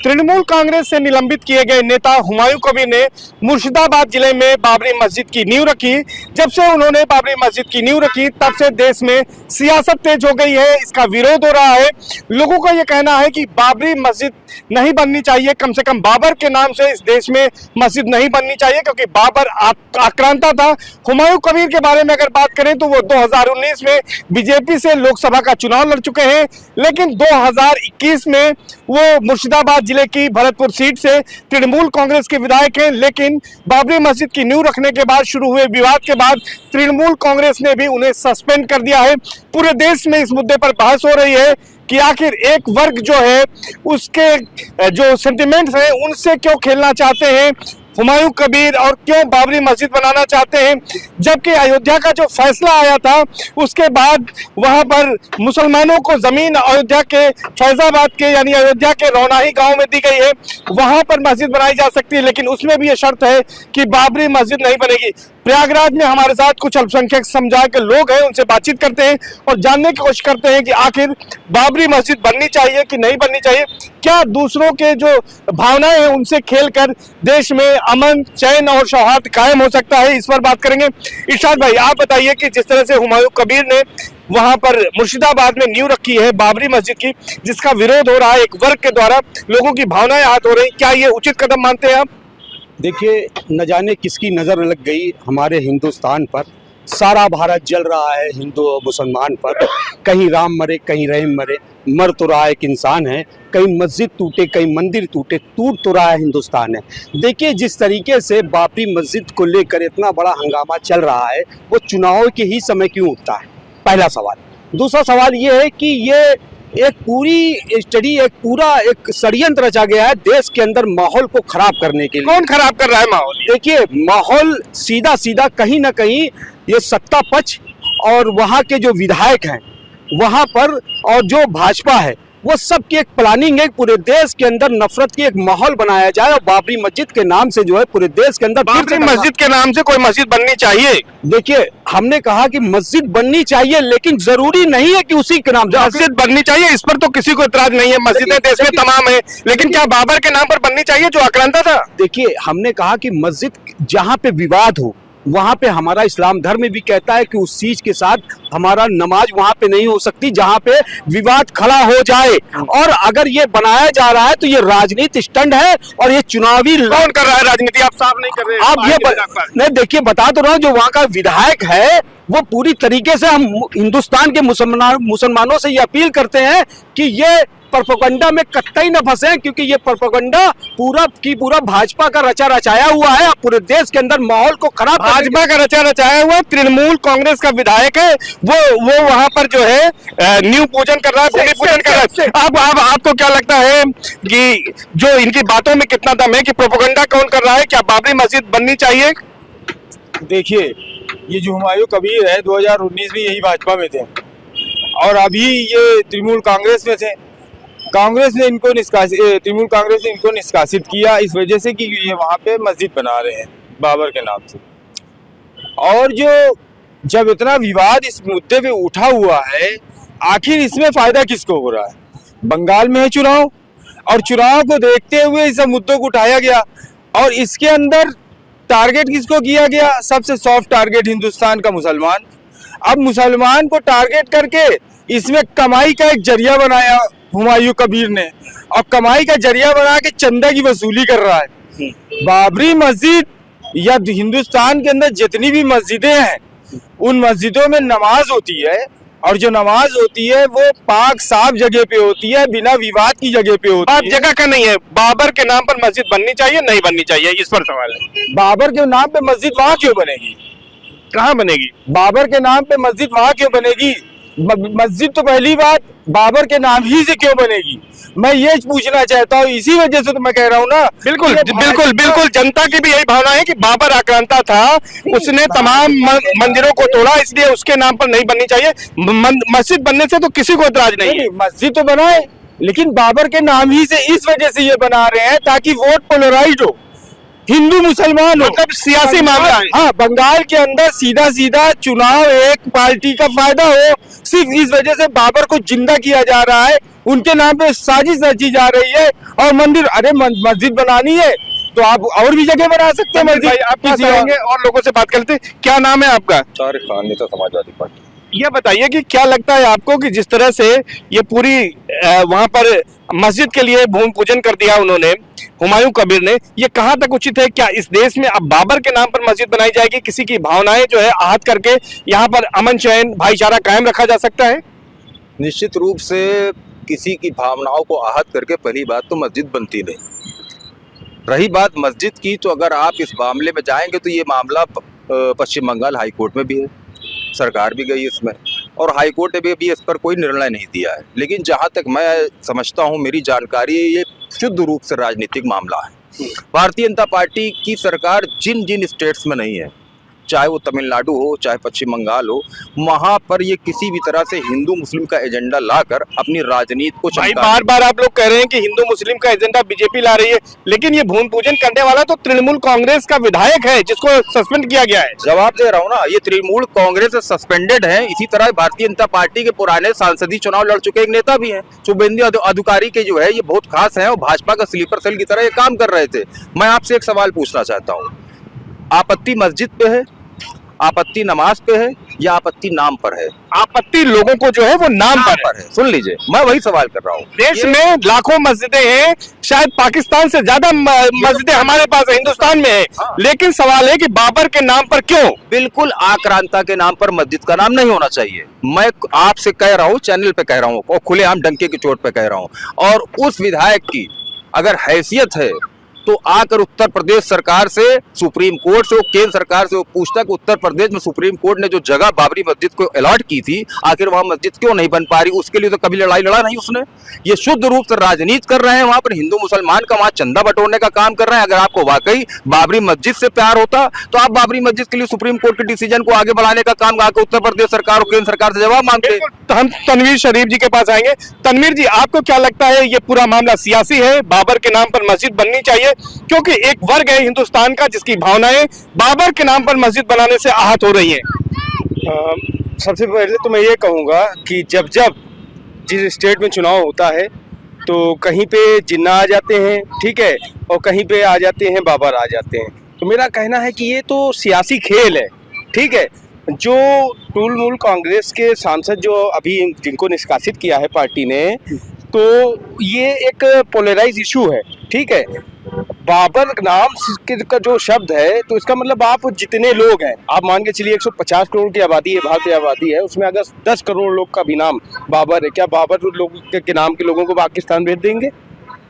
तृणमूल कांग्रेस से निलंबित किए गए नेता हुमायूं कबीर ने मुर्शिदाबाद जिले में बाबरी मस्जिद की नींव रखी। जब से उन्होंने बाबरी मस्जिद की नींव रखी तब से देश में सियासत तेज हो गई है, इसका विरोध हो रहा है। लोगों का यह कहना है कि बाबरी मस्जिद नहीं बननी चाहिए, कम से कम बाबर के नाम से इस देश में मस्जिद नहीं बननी चाहिए, क्योंकि बाबर आक्रांता था। हुमायूं कबीर के बारे में अगर बात करें तो वो 2019 में बीजेपी से लोकसभा का चुनाव लड़ चुके हैं, लेकिन 2021 में वो मुर्शिदाबाद जिले की भरतपुर सीट से तृणमूल कांग्रेस के विधायक हैं। लेकिन बाबरी मस्जिद की नींव रखने के बाद शुरू हुए विवाद के बाद तृणमूल कांग्रेस ने भी उन्हें सस्पेंड कर दिया है। पूरे देश में इस मुद्दे पर बहस हो रही है कि आखिर एक वर्ग जो है उसके जो सेंटिमेंट्स हैं उनसे क्यों खेलना चाहते हैं हुमायूं कबीर, और क्यों बाबरी मस्जिद बनाना चाहते हैं। जबकि अयोध्या का जो फैसला आया था उसके बाद वहां पर मुसलमानों को जमीन अयोध्या के फैजाबाद के यानी अयोध्या के रौनाही गांव में दी गई है, वहां पर मस्जिद बनाई जा सकती है, लेकिन उसमें भी ये शर्त है कि बाबरी मस्जिद नहीं बनेगी। प्रयागराज में हमारे साथ कुछ अल्पसंख्यक समुदाय के लोग हैं, उनसे बातचीत करते हैं और जानने की कोशिश करते हैं कि आखिर बाबरी मस्जिद बननी चाहिए कि नहीं बननी चाहिए। क्या दूसरों के जो भावनाएं हैं उनसे खेलकर देश में अमन, चैन और सौहार्द कायम हो सकता है, इस पर बात करेंगे। इरशाद भाई, आप बताइए कि जिस तरह से हुमायूं कबीर ने वहां पर मुर्शिदाबाद में नींव रखी है बाबरी मस्जिद की, जिसका विरोध हो रहा है एक वर्ग के द्वारा, लोगों की भावनाएं आहत हो रही, क्या ये उचित कदम मानते हैं आप? देखिए, न जाने किसकी नज़र लग गई हमारे हिंदुस्तान पर। सारा भारत जल रहा है हिंदू और मुसलमान पर। कहीं राम मरे, कहीं रहीम मरे, मर तो रहा एक इंसान है। कहीं मस्जिद टूटे, कहीं मंदिर टूटे, टूट तो रहा है हिंदुस्तान है। देखिए, जिस तरीके से बाबरी मस्जिद को लेकर इतना बड़ा हंगामा चल रहा है, वो चुनाव के ही समय क्यों उठता है, पहला सवाल। दूसरा सवाल ये है कि ये एक पूरी स्टडी, एक पूरा एक षड्यंत्र रचा गया है देश के अंदर माहौल को खराब करने के लिए। कौन खराब कर रहा है माहौल? देखिए, माहौल सीधा सीधा कहीं ना कहीं ये सत्ता पक्ष और वहाँ के जो विधायक हैं वहाँ पर, और जो भाजपा है, वो सब की एक प्लानिंग है पूरे देश के अंदर नफरत की एक माहौल बनाया जाए और बाबरी मस्जिद के नाम से जो है पूरे देश के अंदर बाबरी मस्जिद के नाम से कोई मस्जिद बननी चाहिए। देखिए, हमने कहा कि मस्जिद बननी चाहिए, लेकिन जरूरी नहीं है कि उसी के नाम से मस्जिद बननी चाहिए, इस पर तो किसी को इतराज नहीं है। मस्जिदें देश में तमाम है, लेकिन क्या बाबर के नाम पर बननी चाहिए जो आक्रांता था? देखिए, हमने कहा कि मस्जिद जहाँ पे विवाद हो वहाँ पे हमारा इस्लाम धर्म भी कहता है कि उस चीज के साथ हमारा नमाज वहाँ पे नहीं हो सकती जहाँ पे विवाद खड़ा हो जाए। और अगर ये बनाया जा रहा है तो ये राजनीति स्टंट है और ये चुनावी। कौन कर रहा है राजनीति? आप साफ नहीं कर रहे हैं। आप ये नहीं, देखिए, बता तो रहा हूँ, जो वहाँ का विधायक है वो पूरी तरीके से हम हिंदुस्तान के मुसलमानों से ये अपील करते हैं कि ये प्रोपेगेंडा में कतई न फंसे, क्योंकि ये प्रोपेगेंडा पूरा की पूरा भाजपा का रचा रचाया हुआ है। पूरे देश के अंदर माहौल को खराब, भाजपा का रचा रचाया हुआ। तृणमूल कांग्रेस का विधायक है, वो वहां पर जो है नींव पूजन कर रहा है, भूमि पूजन कर रहा है। अब आपको क्या लगता है कि जो इनकी बातों में कितना दम है कि प्रोपेगेंडा कौन कर रहा है? क्या बाबरी मस्जिद बननी चाहिए? देखिए, ये जो हुमायूं कबीर है 2019 में यही भाजपा में थे और अभी ये तृणमूल कांग्रेस में थे। कांग्रेस ने इनको तृणमूल कांग्रेस ने इनको निष्कासित किया इस वजह से कि ये वहाँ पे मस्जिद बना रहे हैं बाबर के नाम से। और जो जब इतना विवाद इस मुद्दे पे उठा हुआ है, आखिर इसमें फायदा किसको हो रहा है? बंगाल में है चुनाव और चुनाव को देखते हुए इस मुद्दों को उठाया गया और इसके अंदर टारगेट किसको किया गया? सबसे सॉफ्ट टारगेट हिंदुस्तान का मुसलमान। अब मुसलमान को टारगेट करके इसमें कमाई का एक जरिया बनाया हुमायूं कबीर ने, और कमाई का जरिया बना के चंदा की वसूली कर रहा है। बाबरी मस्जिद या हिंदुस्तान के अंदर जितनी भी मस्जिदें हैं उन मस्जिदों में नमाज होती है, और जो नमाज होती है वो पाक साफ जगह पे होती है, बिना विवाद की जगह पे होती है। जगह का नहीं है। बाबर के नाम पर मस्जिद बननी चाहिए नहीं बननी चाहिए, इस पर सवाल है। बाबर के नाम पे मस्जिद वहाँ क्यों बनेगी? कहाँ बनेगी? बाबर के नाम पे मस्जिद वहाँ क्यों बनेगी? मस्जिद तो पहली बात बाबर के नाम ही से क्यों बनेगी, मैं ये पूछना चाहता हूँ। इसी वजह से तो मैं कह रहा हूँ ना। बिल्कुल बिल्कुल बिल्कुल, जनता की भी यही भावना है कि बाबर आक्रांता था, उसने तमाम मंदिरों को तोड़ा, इसलिए उसके नाम पर नहीं बननी चाहिए। मस्जिद बनने से तो किसी को इतराज नहीं है। मस्जिद तो बनाए, लेकिन बाबर के नाम ही से इस वजह से ये बना रहे हैं ताकि वोट पोलराइज हो, हिंदू मुसलमान हो, मतलब सियासी मामला है। हाँ, बंगाल के अंदर सीधा सीधा चुनाव एक पार्टी का फायदा हो, सिर्फ इस वजह से बाबर को जिंदा किया जा रहा है उनके नाम पे साजिश रची जा रही है। और मंदिर, अरे मस्जिद बनानी है तो आप और भी जगह बना सकते हैं मस्जिद। आप पास आएंगे और लोगों से बात करते हैं। क्या नाम है आपका? तारिक खान, नेता समाजवादी पार्टी। ये बताइए कि क्या लगता है आपको कि जिस तरह से ये पूरी वहां पर मस्जिद के लिए भूमि पूजन कर दिया उन्होंने, हुमायूं कबीर ने, ये कहां तक उचित है? क्या इस देश में अब बाबर के नाम पर मस्जिद बनाई जाएगी? किसी की भावनाएं जो है आहत करके यहाँ पर अमन चैन भाईचारा कायम रखा जा सकता है? निश्चित रूप से किसी की भावनाओं को आहत करके पहली बात तो मस्जिद बनती नहीं। रही बात मस्जिद की, तो अगर आप इस मामले में जाएंगे तो ये मामला पश्चिम बंगाल हाई कोर्ट में भी है, सरकार भी गई इसमें, और हाई कोर्ट ने भी इस पर कोई निर्णय नहीं दिया है। लेकिन जहाँ तक मैं समझता हूँ, मेरी जानकारी, ये शुद्ध रूप से राजनीतिक मामला है। भारतीय जनता पार्टी की सरकार जिन जिन स्टेट्स में नहीं है, चाहे वो तमिलनाडु हो चाहे पश्चिम बंगाल हो, वहां पर ये किसी भी तरह से हिंदू मुस्लिम का एजेंडा लाकर अपनी राजनीति को भाई बार बार आप लोग कह रहे हैं कि हिंदू मुस्लिम का एजेंडा बीजेपी ला रही है, लेकिन ये भूमि पूजन करने वाला तो तृणमूल कांग्रेस का विधायक है जिसको सस्पेंड किया गया है। जवाब दे रहा हूँ ना, ये तृणमूल कांग्रेस से सस्पेंडेड है। इसी तरह भारतीय जनता पार्टी के पुराने सांसदीय चुनाव लड़ चुके एक नेता भी हैं, शुभेंदु अधिकारी के जो है ये बहुत खास है और भाजपा का स्लीपर सेल की तरह ये काम कर रहे थे। मैं आपसे एक सवाल पूछना चाहता हूँ, आपत्ति मस्जिद पे है, आपत्ति नमाज पे है, या आपत्ति नाम पर है? आपत्ति लोगों को जो है वो नाम पर है। सुन लीजिए, मैं वही सवाल कर रहा हूँ। देश में लाखों मस्जिदें हैं, शायद पाकिस्तान से ज्यादा मस्जिदें हमारे पास हिंदुस्तान में है, लेकिन सवाल है कि बाबर के नाम पर क्यों? बिल्कुल आक्रांता के नाम पर मस्जिद का नाम नहीं होना चाहिए। मैं आपसे कह रहा हूँ, चैनल पे कह रहा हूँ और खुलेआम डंके की चोट पे कह रहा हूँ। और उस विधायक की अगर हैसियत है तो आकर उत्तर प्रदेश सरकार से, सुप्रीम कोर्ट से, केंद्र सरकार से वो पूछता कि उत्तर प्रदेश में सुप्रीम कोर्ट ने जो जगह बाबरी मस्जिद को अलॉट की थी, आखिर वहां मस्जिद क्यों नहीं बन पा रही? उसके लिए तो कभी लड़ाई लड़ा नहीं उसने। ये शुद्ध रूप से राजनीति कर रहे हैं, वहां पर हिंदू मुसलमान का वहां चंदा बटोरने का काम कर रहे हैं। अगर आपको वाकई बाबरी मस्जिद से प्यार होता तो आप बाबरी मस्जिद के लिए सुप्रीम कोर्ट के डिसीजन को आगे बढ़ाने का काम आकर उत्तर प्रदेश सरकार और केंद्र सरकार से जवाब मांगते। तो हम तनवीर शरीफ जी के पास आएंगे। तनवीर जी, आपको क्या लगता है ये पूरा मामला सियासी है? बाबर के नाम पर मस्जिद बननी चाहिए, क्योंकि एक वर्ग है हिंदुस्तान का जिसकी भावनाएं बाबर के नाम पर मस्जिद बनाने से आहत हो रही हैं। सबसे पहले तो मैं ये कहूँगा कि जब जब जिस स्टेट में चुनाव होता है तो कहीं पे जिन्ना आ जाते हैं, ठीक है, और कहीं पे आ जाते हैं बाबर आ जाते हैं। तो मेरा कहना है कि ये तो सियासी खेल है, ठीक है। जो तृणमूल कांग्रेस के सांसद जो अभी जिनको निष्कासित किया है पार्टी ने, तो ये एक पोलराइज इशू है, ठीक है। बाबर नाम का जो शब्द है, तो इसका मतलब आप जितने लोग हैं, आप मान के चलिए 150 करोड़ की आबादी है, भारत की आबादी है, उसमें अगर 10 करोड़ लोग का भी नाम बाबर है, क्या बाबर लोग के नाम के लोगों को पाकिस्तान भेज देंगे?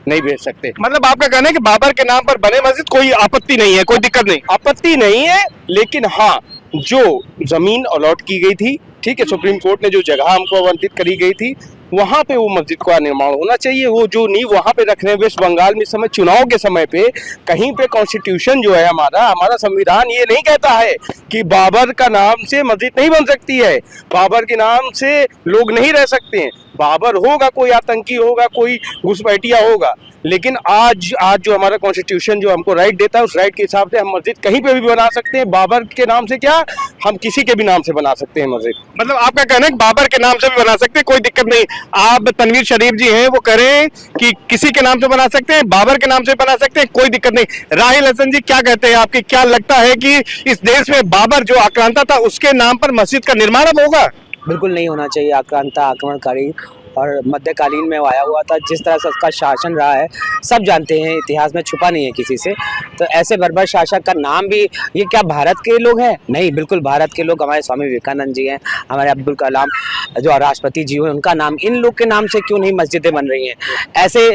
नहीं भेज सकते। मतलब आपका कहना है कि बाबर के नाम पर बने मस्जिद कोई आपत्ति नहीं है, कोई दिक्कत नहीं? आपत्ति नहीं है, लेकिन हाँ, जो जमीन अलॉट की गई थी, ठीक है, सुप्रीम कोर्ट ने जो जगह हमको आवंटित करी गई थी, वहां पे वो मस्जिद का निर्माण होना चाहिए। वो जो नींव वहां पे रख रहे हैं वेस्ट बंगाल में, समय चुनाव के समय पे कहीं पे कॉन्स्टिट्यूशन जो है हमारा संविधान ये नहीं कहता है कि बाबर का नाम से मस्जिद नहीं बन सकती है, बाबर के नाम से लोग नहीं रह सकते हैं। बाबर होगा, कोई आतंकी होगा, कोई घुसपैठिया होगा, लेकिन आज जो हमारा कॉन्स्टिट्यूशन जो हमको राइट देता है, उस राइट के हिसाब से हम मस्जिद कहीं पे भी बना सकते हैं। बाबर के नाम से क्या, हम किसी के भी नाम से बना सकते हैं मस्जिद। मतलब आपका कहना है कि बाबर के नाम से भी बना सकते हैं, कोई दिक्कत नहीं। आप तनवीर शरीफ जी हैं, वो कह रहे हैं कि किसी के नाम से बना सकते हैं, बाबर के नाम से बना सकते हैं, कोई दिक्कत नहीं। राहिल हसन जी, क्या कहते हैं? आपकी क्या लगता है कि इस देश में बाबर जो आक्रांता था उसके नाम पर मस्जिद का निर्माण अब होगा? बिल्कुल नहीं होना चाहिए। आक्रांता, आक्रमणकारी और मध्यकालीन में आया हुआ था, जिस तरह से उसका शासन रहा है सब जानते हैं, इतिहास में छुपा नहीं है किसी से। तो ऐसे बर्बर शासक का नाम भी, ये क्या भारत के लोग हैं? नहीं, बिल्कुल भारत के लोग, हमारे स्वामी विवेकानंद जी हैं, हमारे अब्दुल कलाम जो राष्ट्रपति जी हुए, उनका नाम, इन लोग के नाम से क्यों नहीं मस्जिदें बन रही हैं? ऐसे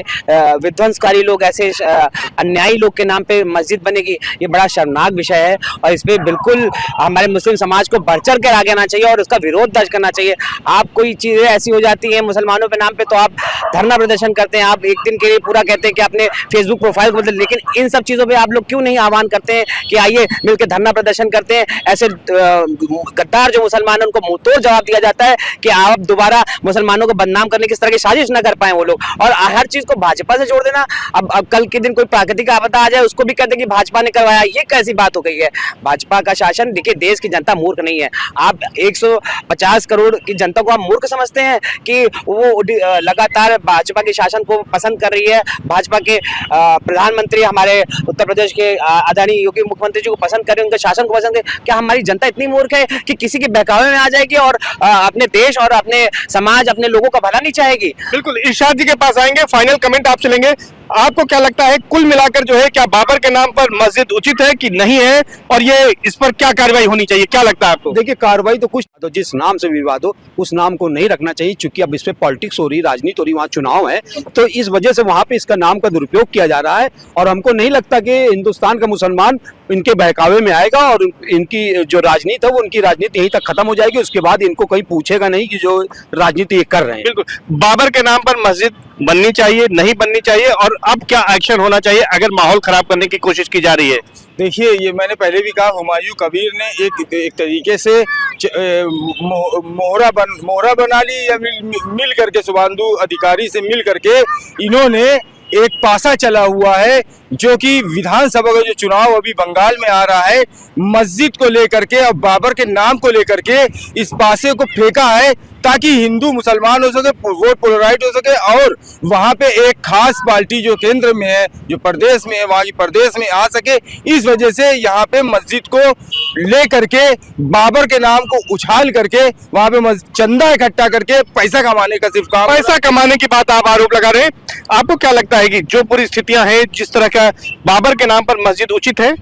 विध्वंसकारी लोग, ऐसे अन्यायी लोग के नाम पे मस्जिद बनेगी, ये बड़ा शर्मनाक विषय है। और इस पर बिल्कुल हमारे मुस्लिम समाज को बढ़ चढ़ कर आगे आना चाहिए और उसका विरोध दर्ज करना चाहिए। आप कोई चीज़ें ऐसी हो जाती हैं मुसलमानों के नाम पे तो आप धरना प्रदर्शन करते हैं, आप एक दिन के लिए पूरा कहते हैं कि आपने फेसबुक प्रोफाइल बदल, लेकिन इन सब चीज़ों पे आप लोग क्यों नहीं आह्वान करते हैं कि आइए मिलकर धरना प्रदर्शन करते हैं? ऐसे गद्दार जो मुसलमान हैं उनको मुंह तोड़ जवाब दिया जाता है कि आप दोबारा मुसलमानों को बदनाम करने की इस तरह की साजिश न कर पाए वो लोग। और हर चीज़ को भाजपा से जोड़ देना, अब कल के दिन कोई प्राकृतिक आपदा आ जाए उसको भी कहते हैं कि भाजपा ने करवाया, ये कैसी बात हो गई है? भाजपा का शासन, देखिए देश की जनता मूर्ख नहीं है। आप 150 करोड़ की जनता को आप मूर्ख समझते हैं कि वो वो लगातार भाजपा के शासन को पसंद कर रही है, भाजपा के प्रधानमंत्री हमारे उत्तर प्रदेश के आदरणीय योगी मुख्यमंत्री जी को पसंद कर रहे हैं, उनके शासन को पसंद है। क्या हमारी जनता इतनी मूर्ख है कि किसी के बहकावे में आ जाएगी और अपने देश और अपने समाज, अपने लोगों का भला नहीं चाहेगी? बिल्कुल, इरशाद जी के पास आएंगे, फाइनल कमेंट आपसे लेंगे। आपको क्या लगता है कुल मिलाकर जो है, क्या बाबर के नाम पर मस्जिद उचित है कि नहीं है, और ये इस पर क्या कार्रवाई होनी चाहिए, क्या लगता है आपको? देखिए, कार्रवाई तो कुछ, तो जिस नाम से विवाद हो उस नाम को नहीं रखना चाहिए, क्योंकि अब इस पे पॉलिटिक्स हो रही, राजनीति हो रही, वहाँ चुनाव है, तो इस वजह से वहाँ पे इसका नाम का दुरुपयोग किया जा रहा है। और हमको नहीं लगता कि हिंदुस्तान का मुसलमान इनके बहकावे में आएगा और इनकी जो राजनीति है वो उनकी राजनीति यहीं तक खत्म हो जाएगी। उसके बाद इनको कोई पूछेगा नहीं कि जो राजनीति ये कर रहे हैं। बिल्कुल, बाबर के नाम पर मस्जिद बननी चाहिए, नहीं बननी चाहिए, और अब क्या एक्शन होना चाहिए अगर माहौल खराब करने की कोशिश की जा रही है? देखिए, ये मैंने पहले भी कहा, हुमायूं कबीर ने एक तरीके से मोहरा बना ली, या मिल करके शुभांदु अधिकारी से मिल करके इन्होंने एक पासा चला हुआ है, जो कि विधानसभा का जो चुनाव अभी बंगाल में आ रहा है, मस्जिद को लेकर के और बाबर के नाम को लेकर के इस पासे को फेंका है, ताकि हिंदू मुसलमान हो सके, वोट पोलराइज हो सके, और वहां पे एक खास पार्टी जो केंद्र में है, जो प्रदेश में है, वहां की प्रदेश में आ सके। इस वजह से यहाँ पे मस्जिद को ले करके बाबर के नाम को उछाल करके वहां पे चंदा इकट्ठा करके पैसा कमाने का सिर्फ काम, पैसा कमाने की बात आप आरोप लगा रहे हैं। आपको क्या लगता है कि जो पूरी स्थितियां हैं, जिस तरह का बाबर के नाम पर मस्जिद उचित है?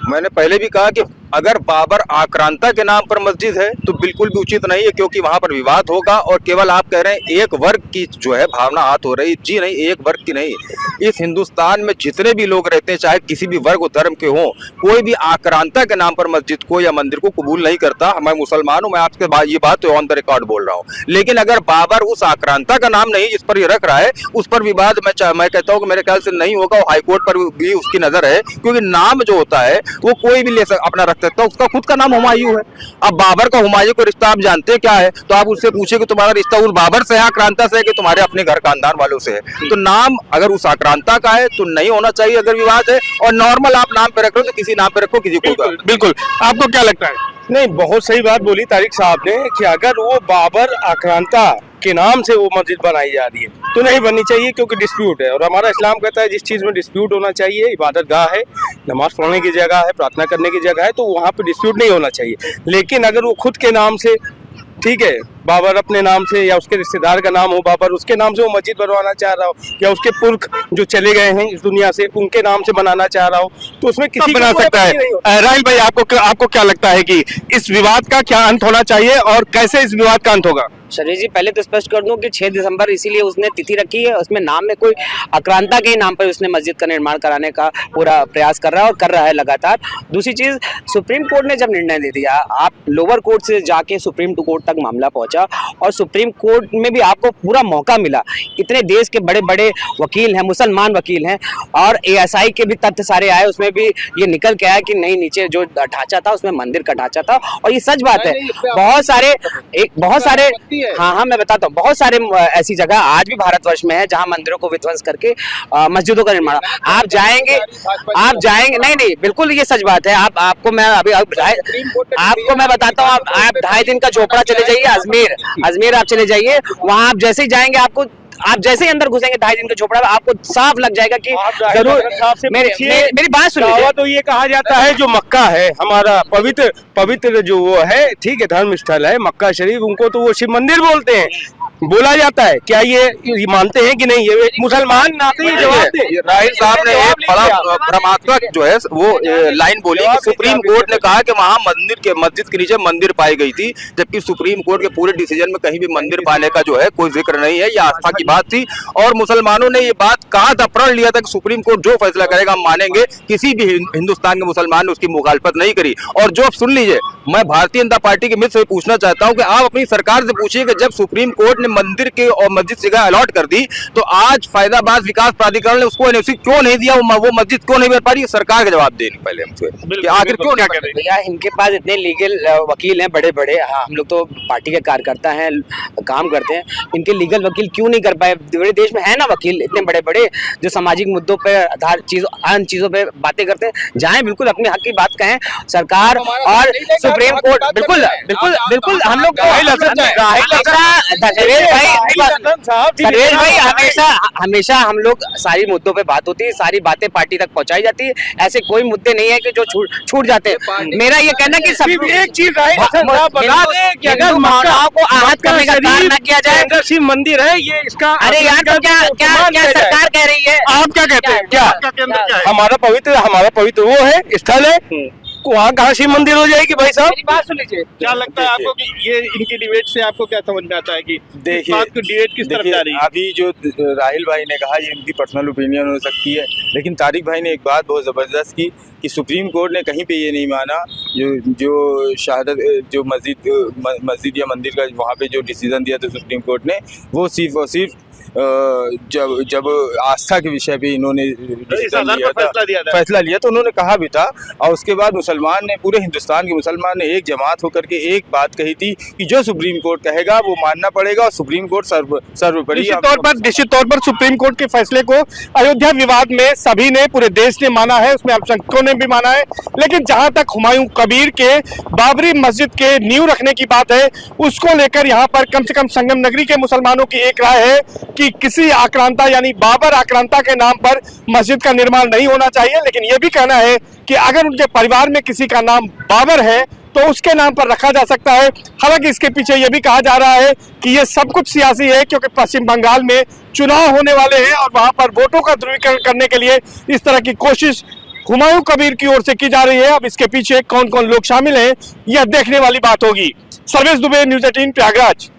मैंने पहले भी कहा कि अगर बाबर आक्रांता के नाम पर मस्जिद है तो बिल्कुल भी उचित नहीं है, क्योंकि वहां पर विवाद होगा। और केवल आप कह रहे हैं एक वर्ग की जो है भावना हाथ हो रही, जी नहीं, एक वर्ग की नहीं। इस हिंदुस्तान में जितने भी लोग रहते हैं, चाहे किसी भी वर्ग और धर्म के हों, कोई भी आक्रांता के नाम पर मस्जिद को या मंदिर को कबूल नहीं करता। मैं मुसलमान हूं, मैं आपके ये बात तो ऑन द रिकॉर्ड बोल रहा हूं। लेकिन अगर बाबर उस आक्रांता का नाम नहीं जिस पर ये रख रहा है, उस पर विवाद मैं कहता हूँ कि मेरे ख्याल से नहीं होगा। हाईकोर्ट पर भी उसकी नजर है, क्योंकि नाम जो होता है वो कोई भी अपना रख सकता है। उसका खुद का नाम हुमायूं है। अब बाबर का हुमायूं का रिश्ता आप जानते हैं क्या है, तो आप उससे पूछे कि तुम्हारा रिश्ता उस बाबर से है, आक्रांता से है, कि तुम्हारे अपने घर खानदान वालों से है। तो नाम अगर उस आक्रांता का है तो नहीं होना चाहिए अगर विवाद है, और नॉर्मल आप नाम पे रख लो तो किसी नाम पे रखो, किसी को। बिल्कुल, आपको क्या लगता है? नहीं, बहुत सही बात बोली तारिक साहब ने कि अगर वो बाबर आक्रांता के नाम से वो मस्जिद बनाई जा रही है तो नहीं बननी चाहिए, क्योंकि डिस्प्यूट है। और हमारा इस्लाम कहता है जिस चीज़ में डिस्प्यूट होना चाहिए, इबादत गाह है, नमाज पढ़ने की जगह है, प्रार्थना करने की जगह है, तो वहाँ पे डिस्प्यूट नहीं होना चाहिए। लेकिन अगर वो खुद के नाम से, ठीक है, बाबर अपने नाम से या उसके रिश्तेदार का नाम हो बाबर, उसके नाम से वो मस्जिद बनवाना चाह रहा हो, या उसके पुरख जो चले गए हैं इस दुनिया से उनके नाम से बनाना चाह रहा हो, तो उसमें किसी बना सकता है। राहिल भाई, आपको क्या लगता है कि इस विवाद का क्या अंत होना चाहिए और कैसे इस विवाद का अंत होगा? शरीर जी, पहले तो स्पष्ट कर दूं कि 6 दिसंबर इसीलिए उसने तिथि रखी है, उसमें नाम में कोई आक्रांता के नाम पर उसने मस्जिद का निर्माण कराने का पूरा प्रयास कर रहा है और कर रहा है लगातार। दूसरी चीज, सुप्रीम कोर्ट ने जब निर्णय दे दिया, आप लोअर कोर्ट से जाके सुप्रीम कोर्ट तक मामला पहुंचा, और सुप्रीम कोर्ट में भी आपको पूरा मौका मिला। इतने देश के बड़े बड़े वकील हैं, मुसलमान वकील हैं, और ASI के भी तथ्य सारे आए, उसमें भी ये निकल के आया कि नहीं, नीचे जो ढांचा था उसमें मंदिर का ढांचा था, और ये सच बात है। बहुत सारे हाँ, मैं बताता हूँ, बहुत सारे ऐसी जगह आज भी भारतवर्ष में है जहाँ मंदिरों को विध्वंस करके मस्जिदों का निर्माण। आप जाएंगे, नहीं, बिल्कुल ये सच बात है। आपको मैं बताता हूँ, आप 2.5 दिन का झोपड़ा चले जाइए, अजमेर आप चले जाइए, वहाँ आप जैसे ही जाएंगे, आप जैसे ही अंदर घुसेंगे 2.5 दिन का झोपड़ा, आपको साफ लग जाएगा कि जरूर। मेरी बात सुनिए। तो ये कहा जाता है जो मक्का है हमारा पवित्र जो वो है, ठीक है, धर्म स्थल है मक्का शरीफ, उनको तो वो शिव मंदिर बोलते हैं, बोला जाता है। क्या ये मानते हैं कि नहीं? ये मुसलमान नाते ही जवाब दे। राहिल साहब ने एक बड़ा भ्रमात्मक जो है वो लाइन बोली कि सुप्रीम कोर्ट ने कहा कि वहाँ मस्जिद के नीचे मंदिर पाई गई थी, जबकि सुप्रीम कोर्ट के पूरे डिसीजन में कहीं भी मंदिर पाने का जो है कोई जिक्र नहीं है। ये आस्था की बात थी, और मुसलमानों ने ये बात कहा था, प्रण लिया था कि सुप्रीम कोर्ट जो फैसला करेगा हम मानेंगे। किसी भी हिंदुस्तान के मुसलमान ने उसकी मुखालफत नहीं करी। और जो सुन लीजिए, मैं भारतीय जनता पार्टी के मित्र से पूछना चाहता हूँ कि आप अपनी सरकार से पूछिए कि जब सुप्रीम कोर्ट ने मंदिर के और मस्जिद जगह अलॉट कर दी, तो आज फैजाबाद विकास प्राधिकरण ने उसको NOC क्यों नहीं दिया? वो मस्जिद क्यों नहीं बन पा रही? सरकार का जवाब देनी पहले हमसे, आखिर क्यों नहीं कर रही? भैया, इनके पास इतने लीगल वकील हैं बड़े बड़े, हम लोग तो पार्टी के कार्यकर्ता हैं, काम करते हैं, इनके लीगल वकील क्यों नहीं कर पाए? बड़े देश में है ना वकील इतने बड़े बड़े जो सामाजिक मुद्दों पे आधार चीजों पे बातें करते हैं, जाएं, बिल्कुल अपने हक की बात कहें। सरकार और सुप्रीम कोर्ट बिल्कुल हम लोग सर्वेश भाई, हमेशा हम लोग सारी मुद्दों पे बात होती है, सारी बातें पार्टी तक पहुंचाई जाती है। ऐसे कोई मुद्दे नहीं है कि जो छूट जाते हैं। मेरा ये कहना कि सब एक चीज बता दे कि अगर भावनाओं को आहत करने का कार्य न किया जाए। शिव मंदिर है ये, इसका अरे यार, तो क्या सरकार कह रही है? आप क्या कहते हैं, क्या आपका केंद्र क्या है? हमारा पवित्र वो है, स्थल है, वहाँ कहाँ शिव मंदिर हो जाएगी भाई साहब? मेरी बात सुन लीजिए। क्या लगता है आपको कि ये इनकी डिबेट से आपको क्या समझ में आता है कि देखिए, बात को डिबेट किस तरफ जा रही है? अभी जो राहिल भाई ने कहा ये इनकी पर्सनल ओपिनियन हो सकती है, लेकिन तारिक भाई ने एक बात बहुत ज़बरदस्त की कि सुप्रीम कोर्ट ने कहीं पे ये नहीं माना जो शहादत जो मस्जिद या मंदिर का वहाँ पे जो डिसीजन दिया था सुप्रीम कोर्ट ने, वो सिर्फ और सिर्फ जब आस्था के विषय पे इन्होंने फैसला लिया तो उन्होंने कहा भी था, और उसके बाद मुसलमान ने, पूरे हिंदुस्तान के मुसलमान ने एक जमात होकर के एक बात कही थी कि जो सुप्रीम कोर्ट कहेगा वो मानना पड़ेगा, और सुप्रीम कोर्ट सर्वोपरि। निश्चित तौर पर सुप्रीम कोर्ट के फैसले को अयोध्या विवाद में सभी ने, पूरे देश ने माना है, उसमें अल्पसंख्यकों ने भी माना है। लेकिन जहां तक हुमायूं कबीर के बाबरी मस्जिद के नींव रखने की बात है, उसको लेकर यहाँ पर कम से कम संगम नगरी के मुसलमानों की एक राय है कि किसी आक्रांता यानी बाबर आक्रांता के नाम पर मस्जिद का निर्माण नहीं होना चाहिए। लेकिन यह भी कहना है कि अगर उनके परिवार में किसी का नाम बाबर है तो उसके नाम पर रखा जा सकता है। हालांकि इसके पीछे यह भी कहा जा रहा है कि यह सब कुछ सियासी है, क्योंकि पश्चिम बंगाल में चुनाव होने वाले हैं और वहां पर वोटों का ध्रुवीकरण करने के लिए इस तरह की कोशिश हुमायूं कबीर की ओर से की जा रही है। अब इसके पीछे कौन कौन लोग शामिल हैं, यह देखने वाली बात होगी। सर्वेश दुबे, न्यूज़ 18, प्रयागराज।